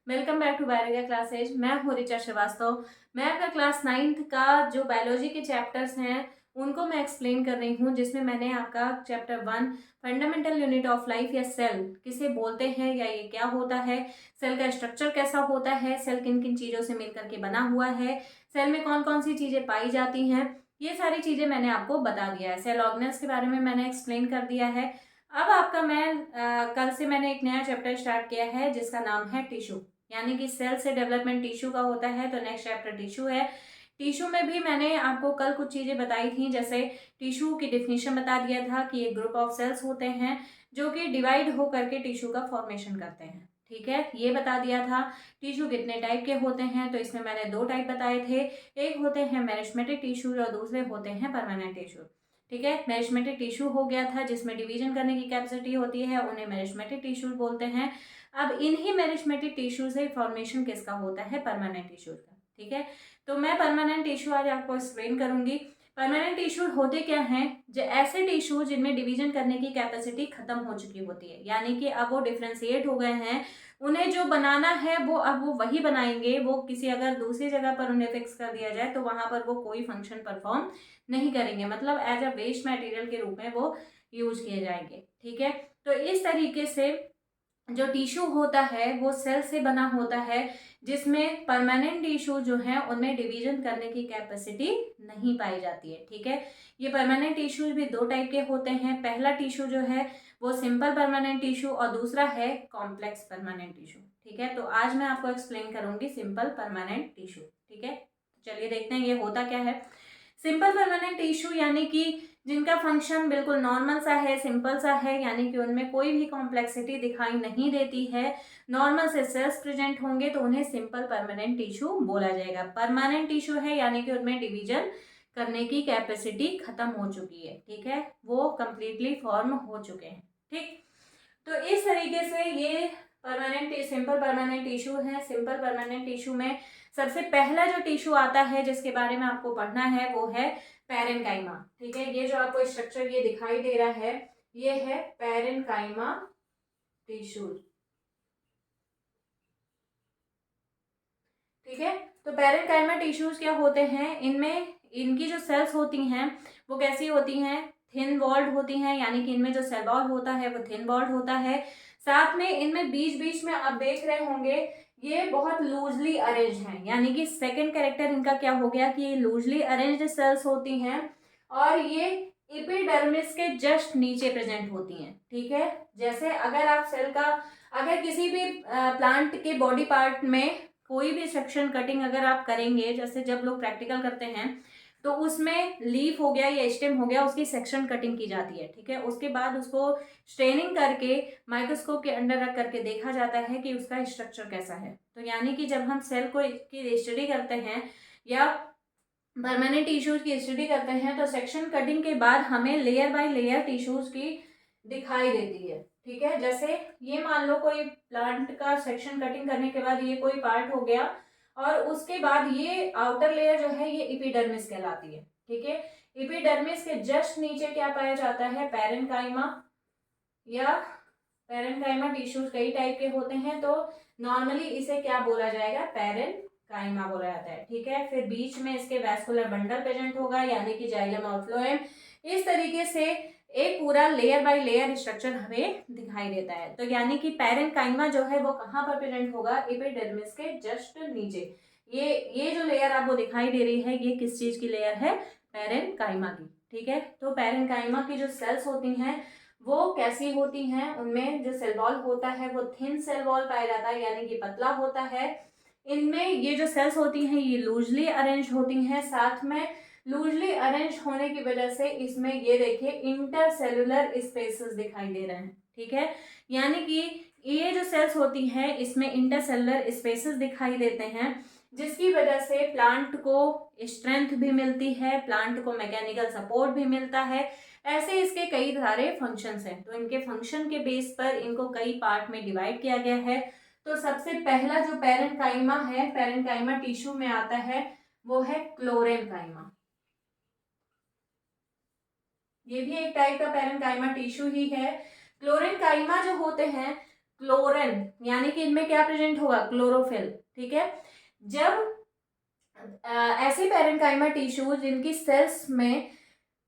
Welcome back to biology classes. मैं हूँ ऋचा श्रीवास्तव। मैं आपका क्लास 9th का जो बायोलॉजी के चैप्टर्स हैं उनको मैं एक्सप्लेन कर रही हूँ, जिसमें मैंने आपका chapter 1 fundamental unit of life या सेल किसे बोलते हैं या ये क्या होता है, सेल का स्ट्रक्चर कैसा होता है, सेल किन किन चीज़ों से मिलकर के बना हुआ है, सेल में कौन कौन सी चीज़ें पाई जाती हैं, ये सारी चीज़ें मैंने आपको बता दिया है। सेल ऑर्गेनेल्स के बारे में मैंने एक्सप्लेन कर दिया है। अब आपका कल से मैंने एक नया चैप्टर स्टार्ट किया है जिसका नाम है टिश्यू, यानी कि सेल से डेवलपमेंट टिश्यू का होता है। तो नेक्स्ट चैप्टर टिश्यू है। टिश्यू में भी मैंने आपको कल कुछ चीज़ें बताई थी, जैसे टिश्यू की डिफिनीशन बता दिया था कि एक ग्रुप ऑफ सेल्स होते हैं जो कि डिवाइड हो करके टिश्यू का फॉर्मेशन करते हैं। ठीक है, ये बता दिया था। टिश्यू कितने टाइप के होते हैं, तो इसमें मैंने 2 टाइप बताए थे। एक होते हैं मेरिस्टेमेटिक टिश्यू और दूसरे होते हैं परमानेंट टिश्यू। ठीक है, मेरिस्टेमेटिक टिश्यू हो गया था जिसमें डिवीजन करने की कैपेसिटी होती है, उन्हें मेरिस्टेमेटिक टिश्यू बोलते हैं। अब इन्हीं मेरिस्टेमेटिक टिश्यू से फॉर्मेशन किसका होता है, परमानेंट टिश्यू का। ठीक है, तो मैं परमानेंट टिश्यू आज आपको एक्सप्लेन करूंगी। परमानेंट टिश्यू होते क्या हैं, जो ऐसे टिश्यू जिनमें डिवीजन करने की कैपेसिटी खत्म हो चुकी होती है, यानी कि अब वो डिफ्रेंशिएट हो गए हैं, उन्हें जो बनाना है वो अब वो वही बनाएंगे। वो किसी अगर दूसरी जगह पर उन्हें फिक्स कर दिया जाए तो वहां पर वो कोई फंक्शन परफॉर्म नहीं करेंगे, मतलब एज अ वेस्ट मटेरियल के रूप में वो यूज किए जाएंगे। ठीक है, तो इस तरीके से जो टिश्यू होता है वो सेल से बना होता है, जिसमें परमानेंट टिश्यू जो है उनमें डिवीजन करने की कैपेसिटी नहीं पाई जाती है। ठीक है, ये परमानेंट टिश्यू भी 2 टाइप के होते हैं। पहला टिश्यू जो है वो सिंपल परमानेंट टिश्यू और दूसरा है कॉम्प्लेक्स परमानेंट टिश्यू। ठीक है, तो आज मैं आपको एक्सप्लेन करूंगी सिंपल परमानेंट टिश्यू। ठीक है, तो चलिए देखते हैं ये होता क्या है। सिंपल परमानेंट टिश्यू यानी कि जिनका फंक्शन बिल्कुल नॉर्मल सा है, सिंपल सा है, यानी कि उनमें कोई भी कॉम्प्लेक्सिटी दिखाई नहीं देती है, नॉर्मल से सेल्स प्रेजेंट होंगे, तो उन्हें सिंपल परमानेंट टिश्यू बोला जाएगा। परमानेंट टिश्यू है यानी कि उनमें डिवीजन करने की कैपेसिटी खत्म हो चुकी है। ठीक है, वो कंप्लीटली फॉर्म हो चुके हैं। ठीक, तो इस तरीके से ये परमानेंट सिंपल परमानेंट टिश्यू है। सिंपल परमानेंट टिश्यू में सबसे पहला जो टिश्यू आता है जिसके बारे में आपको पढ़ना है वो है पैरेन्काइमा। ठीक है, ये जो आपको स्ट्रक्चर ये दिखाई दे रहा है ये है पैरेन्काइमा टिश्यू। ठीक है, तो पैरेन्काइमा टिश्यूज क्या होते हैं, इनमें इनकी जो सेल्स होती हैं वो कैसी होती हैं, थिन वॉल्ड होती हैं, यानी कि इनमें जो सेल वॉल होता है वो थिन वॉल्ड होता है। साथ में इनमें बीच बीच में आप देख रहे होंगे ये बहुत लूजली अरेंज हैं, यानी कि सेकंड कैरेक्टर इनका क्या हो गया कि ये लूजली अरेंज्ड सेल्स होती हैं और ये एपिडर्मिस के जस्ट नीचे प्रेजेंट होती हैं। ठीक है, जैसे अगर आप सेल का अगर किसी भी प्लांट के बॉडी पार्ट में कोई भी सेक्शन कटिंग अगर आप करेंगे, जैसे जब लोग प्रैक्टिकल करते हैं तो उसमें लीफ हो गया या स्टेम हो गया, उसकी सेक्शन कटिंग की जाती है। ठीक है, उसके बाद उसको स्ट्रेनिंग करके माइक्रोस्कोप के अंडर रख करके देखा जाता है कि उसका स्ट्रक्चर कैसा है। तो यानी कि जब हम सेल को की स्टडी करते हैं या परमानेंट टिश्यूज की स्टडी करते हैं तो सेक्शन कटिंग के बाद हमें लेयर बाय लेयर टिश्यूज की दिखाई देती है। ठीक है, जैसे ये मान लो कोई प्लांट का सेक्शन कटिंग करने के बाद ये कोई पार्ट हो गया और उसके बाद ये आउटर लेयर जो है ये एपिडर्मिस कहलाती है। ठीक है, एपिडर्मिस के जस्ट नीचे क्या पाया जाता है, पैरेन्काइमा या पैरेन्काइमा टिश्यूज कई टाइप के होते हैं, तो नॉर्मली इसे क्या बोला जाएगा, पैरेन्काइमा बोला जाता है। ठीक है, फिर बीच में इसके वैस्कुलर बंडल प्रेजेंट होगा यानी कि जाइलम और फ्लोएम। इस तरीके से एक पूरा लेयर बाय लेयर स्ट्रक्चर हमें दिखाई देता है। तो यानी कि पैरेन्काइमा जो है वो कहाँ पर प्रेजेंट होगा, एपिडर्मिस के जस्ट नीचे। ये जो लेयर आपको दिखाई दे रही है ये किस चीज की लेयर है, पैरेन्काइमा की। ठीक है, तो पैरेन्काइमा की जो सेल्स होती हैं वो कैसी होती हैं, उनमें जो सेल वॉल होता है वो थिन सेल वॉल पाया जाता है, यानी कि पतला होता है। इनमें ये जो सेल्स होती हैं ये लूजली अरेंज होती हैं, साथ में लूजली अरेंज होने की वजह से इसमें ये देखिए इंटरसेलुलर स्पेसेस दिखाई दे रहे हैं। ठीक है, यानी कि ये जो सेल्स होती हैं इसमें इंटरसेलुलर स्पेसेस दिखाई देते हैं, जिसकी वजह से प्लांट को स्ट्रेंथ भी मिलती है, प्लांट को मैकेनिकल सपोर्ट भी मिलता है। ऐसे इसके कई सारे फंक्शंस हैं, तो इनके फंक्शन के बेस पर इनको कई पार्ट में डिवाइड किया गया है। तो सबसे पहला जो पैरेन्काइमा है, पैरेन्काइमा टिश्यू में आता है वो है क्लोरेन्काइमा। ये भी एक टाइप का पैरेन्काइमा टिश्यू ही है। क्लोरेन्काइमा जो होते हैं, क्लोरेन यानी कि इनमें क्या प्रेजेंट होगा, क्लोरोफिल, ठीक है। जब ऐसे पैरेन्काइमा टिश्यू जिनकी सेल्स में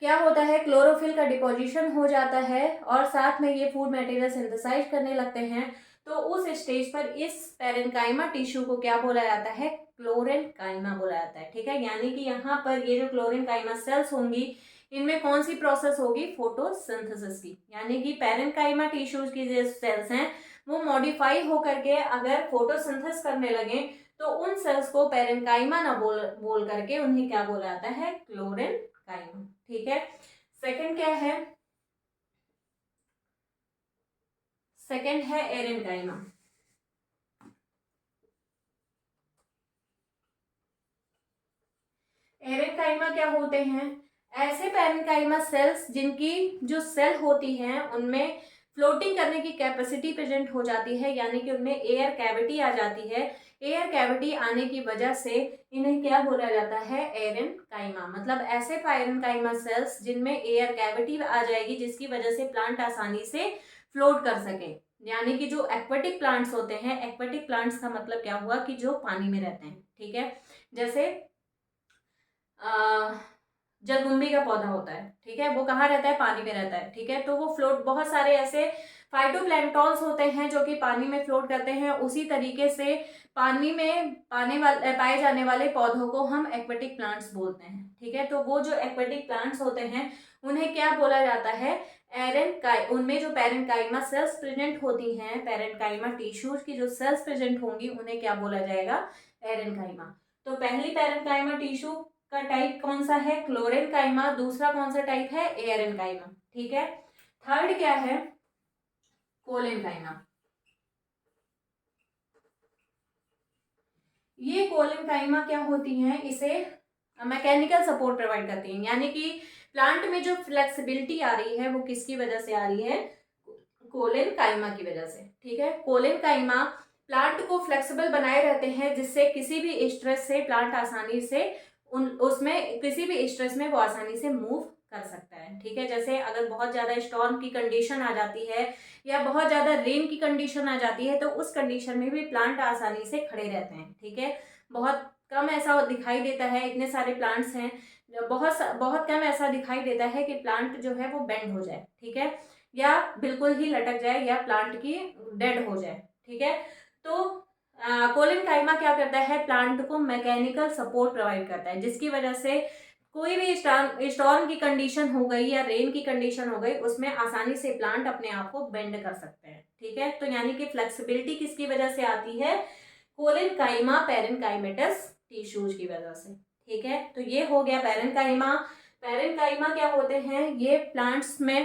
क्या होता है, क्लोरोफिल का डिपोजिशन हो जाता है और साथ में ये फूड मटेरियल सिंथेसाइज करने लगते हैं, तो उस स्टेज पर इस पैरेन्काइमा टिश्यू को क्या बोला जाता है, क्लोरेन्काइमा बोला जाता है, ठीक है। यानी कि यहाँ पर ये जो क्लोरेन्काइमा सेल्स होंगी, इनमें कौन सी प्रोसेस होगी, फोटोसिंथेसिस की। यानी कि पैरेन्काइमा टिश्यूज की जो सेल्स हैं वो मॉडिफाई होकर के अगर फोटोसिंथेसिस करने लगे तो उन सेल्स को पैरेन्काइमा ना बोल करके उन्हें क्या बोला जाता है, क्लोरेन्काइमा, ठीक है। सेकंड क्या है, सेकंड है एरेन्काइमा। एरेन्काइमा क्या होते हैं, ऐसे पैरेन्काइमा सेल्स जिनकी जो सेल होती हैं उनमें फ्लोटिंग करने की कैपेसिटी प्रेजेंट हो जाती है, यानी कि उनमें एयर कैविटी आ जाती है। एयर कैविटी आने की वजह से इन्हें क्या बोला जाता है, एरेन्काइमा। मतलब ऐसे पैरेन्काइमा सेल्स जिनमें एयर कैविटी आ जाएगी जिसकी वजह से प्लांट आसानी से फ्लोट कर सके। यानी कि जो एक्वेटिक प्लांट्स होते हैं, एक्वेटिक प्लांट्स का मतलब क्या हुआ कि जो पानी में रहते हैं, ठीक है। जैसे जलकुंभी का पौधा होता है, ठीक है, वो कहाँ रहता है, पानी में रहता है, ठीक है। तो वो फ्लोट, बहुत सारे ऐसे फाइटोप्लैंक्टन्स होते हैं जो कि पानी में फ्लोट करते हैं। उसी तरीके से पानी में पाए जाने वाले पौधों को हम एक्वेटिक प्लांट्स बोलते हैं, ठीक है। तो वो जो एक्वेटिक प्लांट्स होते हैं उन्हें क्या बोला जाता है, एरेन्काई। उनमें जो पैरेन्काइमा सेल्स प्रेजेंट होती हैं, पैरेन्काइमा टिश्यूज की जो सेल्स प्रेजेंट होंगी उन्हें क्या बोला जाएगा, एरेन्काइमा। तो पहली पैरेन्काइमा टिश्यू का टाइप कौन सा है, क्लोरेन्काइमा। दूसरा कौन सा टाइप है, एरेन्काइमा, ठीक है। थर्ड क्या है, कोलेन्काइमा। ये कोलेन्काइमा क्या होती हैं, इसे मैकेनिकल सपोर्ट प्रोवाइड करती हैं। यानी कि प्लांट में जो फ्लेक्सिबिलिटी आ रही है वो किसकी वजह से आ रही है, कोलेन्काइमा की वजह से, ठीक है। कोलेन्काइमा प्लांट को फ्लेक्सिबल बनाए रहते हैं जिससे किसी भी स्ट्रेस से प्लांट आसानी से उसमें किसी भी स्ट्रेस में वो आसानी से मूव कर सकता है, ठीक है। जैसे अगर बहुत ज़्यादा स्टॉर्म की कंडीशन आ जाती है या बहुत ज़्यादा रेन की कंडीशन आ जाती है तो उस कंडीशन में भी प्लांट आसानी से खड़े रहते हैं, ठीक है। बहुत कम ऐसा दिखाई देता है, इतने सारे प्लांट्स हैं, बहुत बहुत कम ऐसा दिखाई देता है कि प्लांट जो है वो बेंड हो जाए, ठीक है, या बिल्कुल ही लटक जाए या प्लांट की डेड हो जाए, ठीक है। तो कोलेन्काइमा क्या करता है, प्लांट को मैकेनिकल सपोर्ट प्रोवाइड करता है जिसकी वजह से कोई भी स्टॉर्म की कंडीशन हो गई या रेन की कंडीशन हो गई उसमें आसानी से प्लांट अपने आप को बेंड कर सकते हैं, ठीक है। तो यानी कि फ्लेक्सिबिलिटी किसकी वजह से आती है, कोलेन्काइमा पैरेन्काइमेटस टिश्यूज की वजह से, ठीक है। तो ये हो गया पैरेन्काइमा। पैरेन्काइमा क्या होते हैं, ये प्लांट्स में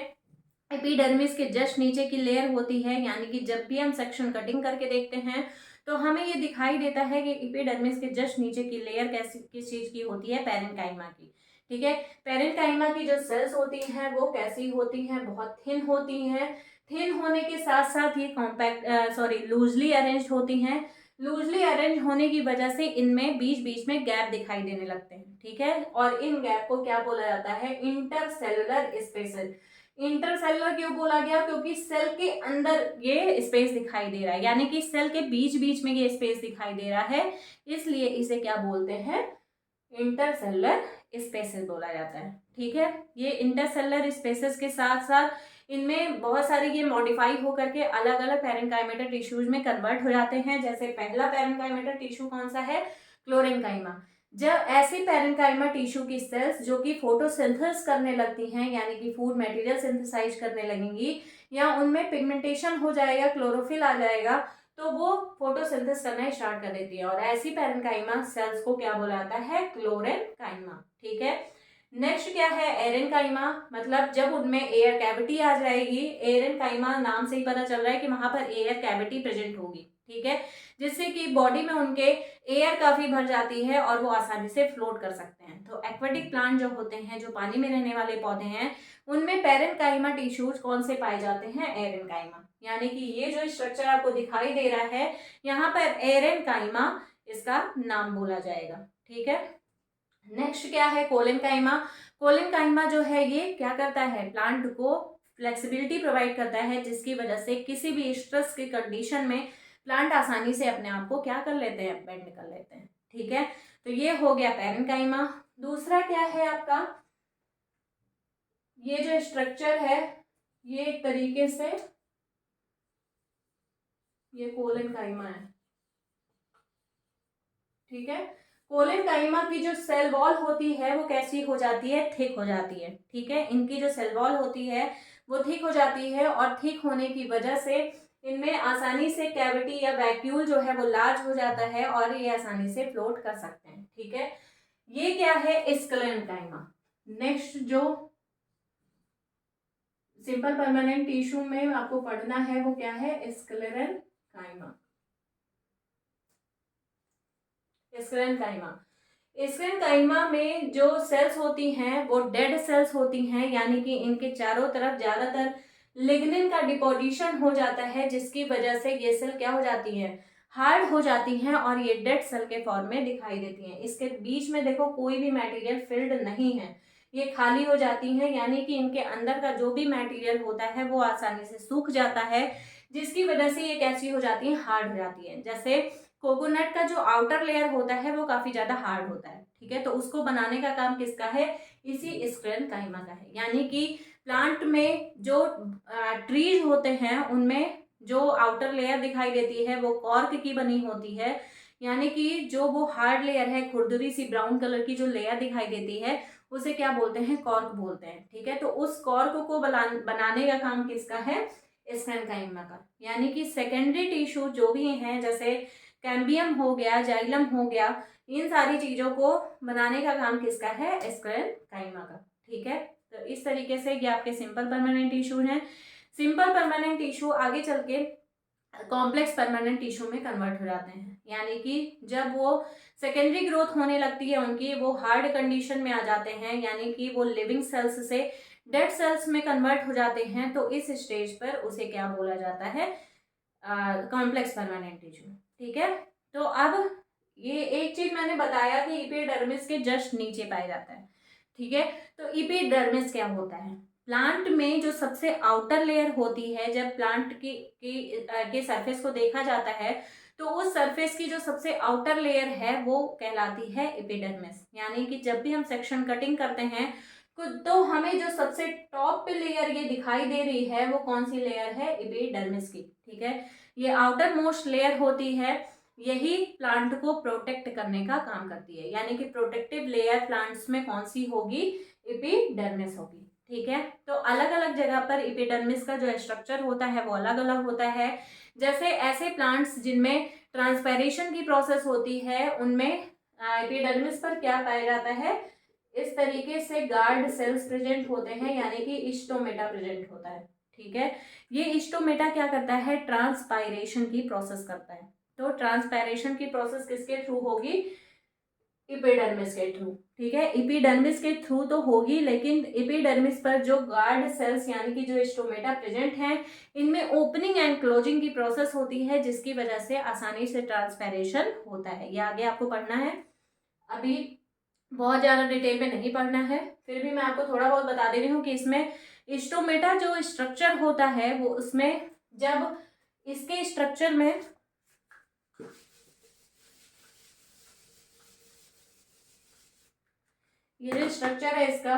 एपिडर्मिस के जस्ट नीचे की लेयर होती है। यानी कि जब भी हम सेक्शन कटिंग करके देखते हैं तो हमें ये दिखाई देता है कि एपिडर्मिस के जस्ट नीचे की लेयर कैसी किस चीज की होती है, पैरेन्काइमा की, ठीक है। पैरेन्काइमा की जो सेल्स होती हैं वो कैसी होती हैं, बहुत थिन होती हैं। थिन होने के साथ साथ ये कॉम्पैक्ट लूजली अरेंज होती हैं। लूजली अरेंज होने की वजह से इनमें बीच बीच में गैप दिखाई देने लगते हैं, ठीक है। और इन गैप को क्या बोला जाता है, इंटरसेलुलर स्पेसेस। इंटरसेलुलर क्यों बोला गया, क्योंकि सेल के अंदर ये स्पेस दिखाई दे रहा है, यानी कि सेल के बीच बीच में ये स्पेस दिखाई दे रहा है, इसलिए इसे क्या बोलते हैं, इंटरसेलुलर स्पेसेस बोला जाता है, ठीक है। ये इंटरसेलुलर स्पेसेस के साथ साथ इनमें बहुत सारे ये मॉडिफाई होकर के अलग अलग पैरेन्काइमेटर टिश्यूज में कन्वर्ट हो जाते हैं। जैसे पहला पैरेन्काइमेटर टिश्यू कौन सा है, क्लोरेन्काइमा। जब ऐसी पैरेन्काइमा टिश्यू की सेल्स जो कि फोटोसिंथेसिस करने लगती हैं, यानी कि फूड मटेरियल सिंथेसाइज करने लगेंगी, या उनमें पिगमेंटेशन हो जाएगा, क्लोरोफिल आ जाएगा, तो वो फोटोसिंथेसिस करना स्टार्ट कर देती है और ऐसी पैरेन्काइमा सेल्स को क्या बोला जाता है, क्लोरेन्काइमा, ठीक है। नेक्स्ट क्या है, एरेन्काइमा। मतलब जब उनमें एयर कैविटी आ जाएगी, एरेन्काइमा नाम से ही पता चल रहा है कि वहां पर एयर कैविटी प्रेजेंट होगी, ठीक है, जिससे कि बॉडी में उनके एयर काफी भर जाती है और वो आसानी से फ्लोट कर सकते हैं। तो एक्वेटिक प्लांट जो होते हैं, जो पानी में रहने वाले पौधे हैं, उनमें पैरेन्काइमा टिश्यूज कौन से पाए जाते हैं, एरेन्काइमा। यानी कि ये जो स्ट्रक्चर आपको दिखाई दे रहा है यहाँ पर एरेन्काइमा इसका नाम बोला जाएगा, ठीक है। नेक्स्ट क्या है, कोलेन्काइमा। कोलेनकाइमा जो है ये क्या करता है, प्लांट को फ्लेक्सिबिलिटी प्रोवाइड करता है, जिसकी वजह से किसी भी स्ट्रेस की कंडीशन में प्लांट आसानी से अपने आप को क्या कर लेते हैं, बेंड कर लेते हैं। ठीक है, तो ये हो गया पैरेन्काइमा। दूसरा क्या है आपका, ये जो स्ट्रक्चर है ये एक तरीके से ये कोलेनकाइमा है। ठीक है, कोलेनकाइमा की जो सेल वॉल होती है वो कैसी हो जाती है, थिक हो जाती है। ठीक है, इनकी जो सेल वॉल होती है वो थिक हो जाती है, और थिक होने की वजह से इनमें आसानी से कैविटी या वैक्यूल जो है वो लार्ज हो जाता है, और ये आसानी से फ्लोट कर सकते हैं। ठीक है, ये क्या है, स्क्लेरेन्काइमा। नेक्स्ट जो सिंपल परमानेंट टिश्यू में आपको पढ़ना है वो क्या है, स्क्लेरेन्काइमा। स्क्लेरेन्काइमा, स्क्लेरेन्काइमा में जो सेल्स होती हैं वो डेड सेल्स होती हैं, यानी कि इनके चारों तरफ ज्यादातर लिग्निन का डिपोजिशन हो जाता है, जिसकी वजह से ये सेल क्या हो जाती है, हार्ड हो जाती हैं, और ये डेड सेल के फॉर्म में दिखाई देती हैं। इसके बीच में देखो कोई भी मटेरियल फिल्ड नहीं है, ये खाली हो जाती हैं, यानी कि इनके अंदर का जो भी मटेरियल होता है वो आसानी से सूख जाता है, जिसकी वजह से ये कैसी हो जाती है, हार्ड हो जाती है। जैसे कोकोनट का जो आउटर लेयर होता है वो काफी ज्यादा हार्ड होता है। ठीक है, तो उसको बनाने का काम किसका है, इसी स्क्लेरेन्काइमा का है। यानी कि प्लांट में जो ट्रीज होते हैं उनमें जो आउटर लेयर दिखाई देती है वो कॉर्क की बनी होती है, यानी कि जो वो हार्ड लेयर है, खुरदुरी सी ब्राउन कलर की जो लेयर दिखाई देती है उसे क्या बोलते हैं, कॉर्क बोलते हैं। ठीक है, तो उस कॉर्क को बनाने का काम किसका है, स्क्लेरेन्काइमा का। यानी कि सेकेंडरी टिश्यू जो भी है, जैसे कैम्बियम हो गया, जाइलम हो गया, इन सारी चीजों को बनाने का काम किसका है, स्क्लेरेन्काइमा का। ठीक है, तो इस तरीके से ये आपके सिंपल परमानेंट टिश्यू हैं। सिंपल परमानेंट टिश्यू आगे चल के कॉम्प्लेक्स परमानेंट टिश्यू में कन्वर्ट हो जाते हैं, यानी कि जब वो सेकेंडरी ग्रोथ होने लगती है उनकी, वो हार्ड कंडीशन में आ जाते हैं, यानी कि वो लिविंग सेल्स से डेड सेल्स में कन्वर्ट हो जाते हैं, तो इस स्टेज पर उसे क्या बोला जाता है, कॉम्प्लेक्स परमानेंट टिश्यू। ठीक है, तो अब ये एक चीज मैंने बताया कि इपिडर्मिस के जस्ट नीचे पाया जाता है। ठीक है, तो इपिडर्मिस क्या होता है, प्लांट में जो सबसे आउटर लेयर होती है, जब प्लांट के सरफेस को देखा जाता है तो उस सरफेस की जो सबसे आउटर लेयर है वो कहलाती है एपिडर्मिस। यानी कि जब भी हम सेक्शन कटिंग करते हैं तो हमें जो सबसे टॉप पे लेयर ये दिखाई दे रही है वो कौन सी लेयर है, एपिडर्मिस की। ठीक है, ये आउटर मोस्ट लेयर होती है, यही प्लांट को प्रोटेक्ट करने का काम करती है, यानी कि प्रोटेक्टिव लेयर प्लांट्स में कौन सी होगी, एपिडर्मिस होगी। ठीक है, तो अलग अलग जगह पर एपिडर्मिस का जो स्ट्रक्चर होता है वो अलग अलग होता है। जैसे ऐसे प्लांट्स जिनमें ट्रांसपैरेशन की प्रोसेस होती है उनमें एपिडर्मिस पर क्या पाया जाता है, इस तरीके से गार्ड सेल्स प्रेजेंट होते हैं, यानी कि स्टोमेटा प्रेजेंट होता है। ठीक है, ये स्टोमेटा क्या करता है, ट्रांसपायरेशन की प्रोसेस करता है। तो ट्रांसपैरेशन की प्रोसेस किसके थ्रू होगी, इपिडर्मिस के थ्रू। ठीक है, इपिडर्मिस के थ्रू तो होगी, लेकिन इपिडर्मिस पर जो गार्ड सेल्स यानी कि जो स्टोमेटा प्रेजेंट हैं, इनमें ओपनिंग एंड क्लोजिंग की प्रोसेस होती है, जिसकी वजह से आसानी से ट्रांसपैरेशन होता है। ये आगे आपको पढ़ना है, अभी बहुत ज़्यादा डिटेल में नहीं पढ़ना है, फिर भी मैं आपको थोड़ा बहुत बता दे रही हूँ कि इसमें स्टोमेटा जो स्ट्रक्चर होता है वो उसमें जब इसके स्ट्रक्चर में ये जो स्ट्रक्चर है इसका,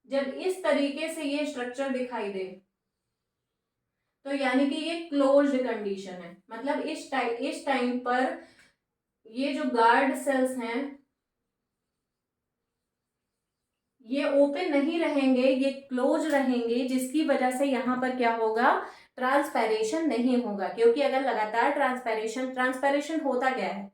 जब इस तरीके से ये स्ट्रक्चर दिखाई दे तो यानी कि ये क्लोज्ड कंडीशन है। मतलब इस टाइम पर ये जो गार्ड सेल्स हैं ये ओपन नहीं रहेंगे, ये क्लोज रहेंगे, जिसकी वजह से यहाँ पर क्या होगा, ट्रांसपैरेशन नहीं होगा। क्योंकि अगर लगातार ट्रांसपैरेशन होता क्या है,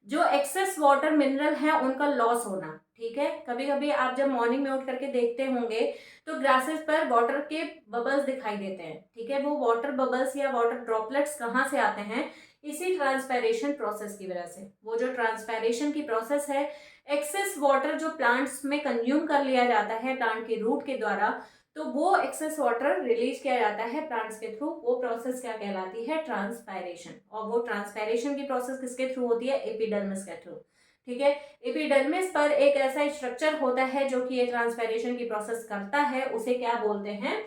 जो एक्सेस वाटर मिनरल है उनका लॉस होना। ठीक है, कभी कभी आप जब मॉर्निंग में उठ करके देखते होंगे तो ग्रासेस पर वाटर के बबल्स दिखाई देते हैं। ठीक है, वो वाटर बबल्स या वाटर ड्रॉपलेट्स कहाँ से आते हैं, इसी ट्रांसपैरेशन प्रोसेस की वजह से। वो जो ट्रांसपैरेशन की प्रोसेस है, एक्सेस वाटर जो प्लांट्स में कंज्यूम कर लिया जाता है प्लांट के रूट के द्वारा, तो वो एक्सेस वाटर रिलीज किया जाता है प्लांट्स के थ्रू, वो प्रोसेस क्या कहलाती है, ट्रांसपैरेशन। और वो ट्रांसपैरेशन की प्रोसेस किसके थ्रू होती है, एपिडर्मिस के थ्रू। ठीक है। एपिडर्मिस पर एक ऐसा स्ट्रक्चर होता है जो कि ये ट्रांसपैरेशन की प्रोसेस करता है, उसे क्या बोलते हैं,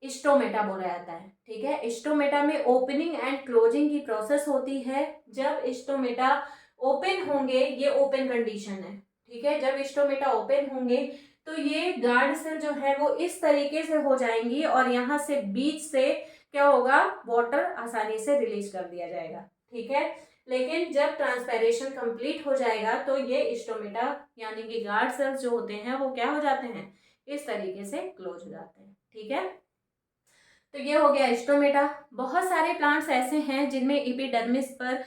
स्टोमेटा बोला जाता है। ठीक है, स्टोमेटा में ओपनिंग एंड क्लोजिंग की प्रोसेस होती है। जब स्टोमेटा ओपन होंगे, ये ओपन कंडीशन है। ठीक है, जब स्टोमेटा ओपन होंगे तो ये गार्ड सेल जो है वो इस तरीके से हो जाएंगी और यहाँ से बीच से क्या होगा, वाटर आसानी से रिलीज कर दिया जाएगा। ठीक है, लेकिन जब ट्रांसपैरेशन कंप्लीट हो जाएगा तो ये स्टोमेटा यानी कि गार्ड सेल्स जो होते हैं वो क्या हो जाते हैं, इस तरीके से क्लोज हो जाते हैं। ठीक है, तो ये हो गया स्टोमेटा। बहुत सारे प्लांट्स ऐसे हैं जिनमें एपिडर्मिस पर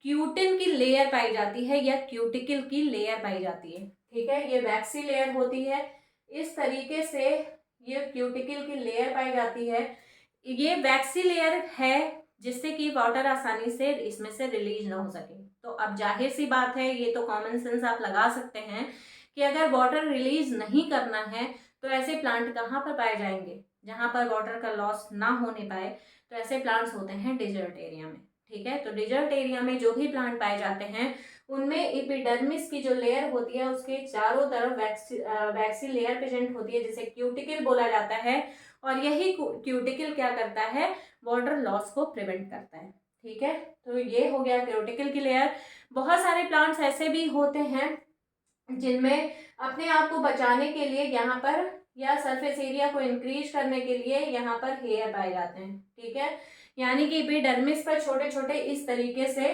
क्यूटिन की लेयर पाई जाती है या क्यूटिकल की लेयर पाई जाती है। ठीक है, ये वैक्सी लेयर होती है, इस तरीके से ये क्यूटिकल की लेयर पाई जाती है। ये वैक्सी लेयर है जिससे कि वाटर आसानी से इसमें से रिलीज ना हो सके। तो अब जाहिर सी बात है, ये तो कॉमन सेंस आप लगा सकते हैं कि अगर वाटर रिलीज नहीं करना है तो ऐसे प्लांट कहाँ पर पाए जाएंगे, जहां पर वाटर का लॉस ना होने पाए। तो ऐसे प्लांट्स होते हैं डेजर्ट एरिया में। ठीक है, तो डेजर्ट एरिया में जो भी प्लांट पाए जाते हैं उनमें एपिडर्मिस की जो लेयर होती है उसके चारों तरफ वैक्सी लेयर प्रेजेंट होती है जिसे क्यूटिकल बोला जाता है। और यही क्यूटिकल क्या करता है, वाटर लॉस को प्रिवेंट करता है। ठीक है, तो ये हो गया क्यूटिकल की लेयर। बहुत सारे प्लांट्स ऐसे भी होते हैं जिनमें अपने आप को बचाने के लिए यहाँ पर या सरफेस एरिया को इंक्रीज करने के लिए यहाँ पर हेयर पाए जाते हैं। ठीक है, यानी कि एपिडर्मिस पर छोटे छोटे इस तरीके से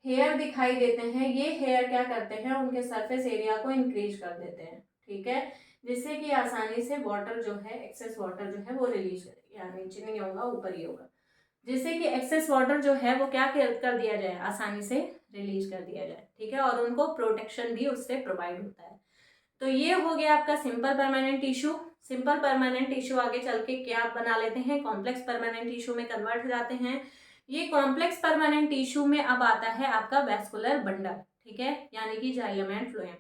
हेयर दिखाई देते हैं। ये हेयर क्या करते हैं, उनके सरफेस एरिया को इंक्रीज कर देते हैं। ठीक है, जिससे कि आसानी से वाटर जो है, एक्सेस वाटर जो है वो रिलीज करे, यानी नीचे नहीं होगा ऊपर ही होगा, जिससे कि एक्सेस वाटर जो है वो क्या कर दिया जाए, आसानी से रिलीज कर दिया जाए। ठीक है, और उनको प्रोटेक्शन भी उससे प्रोवाइड होता है। तो ये हो गया आपका simple permanent tissue. Simple permanent tissue आगे चल के क्या बना लेते हैं, कॉम्प्लेक्स परमानेंट टिश्यू में कन्वर्ट हो जाते हैं। ये कॉम्प्लेक्स परमानेंट टिश्यू में अब आता है आपका वैस्कुलर बंडल। ठीक है, यानी कि जाइलम एंड फ्लोएम।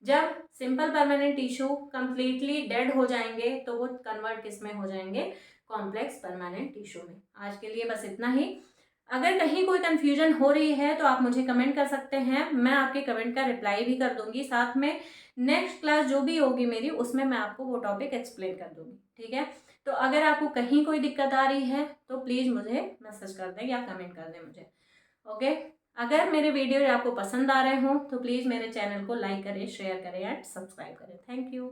जब simple permanent tissue completely dead हो जाएंगे तो वो कन्वर्ट किस में हो जाएंगे, कॉम्प्लेक्स परमानेंट टिश्यू में। आज के लिए बस इतना ही। अगर कहीं कोई कंफ्यूजन हो रही है तो आप मुझे कमेंट कर सकते हैं, मैं आपके कमेंट का रिप्लाई भी कर दूंगी। साथ में नेक्स्ट क्लास जो भी होगी मेरी उसमें मैं आपको वो टॉपिक एक्सप्लेन कर दूंगी। ठीक है, तो अगर आपको कहीं कोई दिक्कत आ रही है तो प्लीज़ मुझे मैसेज कर दें या कमेंट कर दें मुझे। ओके, अगर मेरे वीडियो आपको पसंद आ रहे हों तो प्लीज़ मेरे चैनल को लाइक करें, शेयर करें एंड सब्सक्राइब करें। Thank you.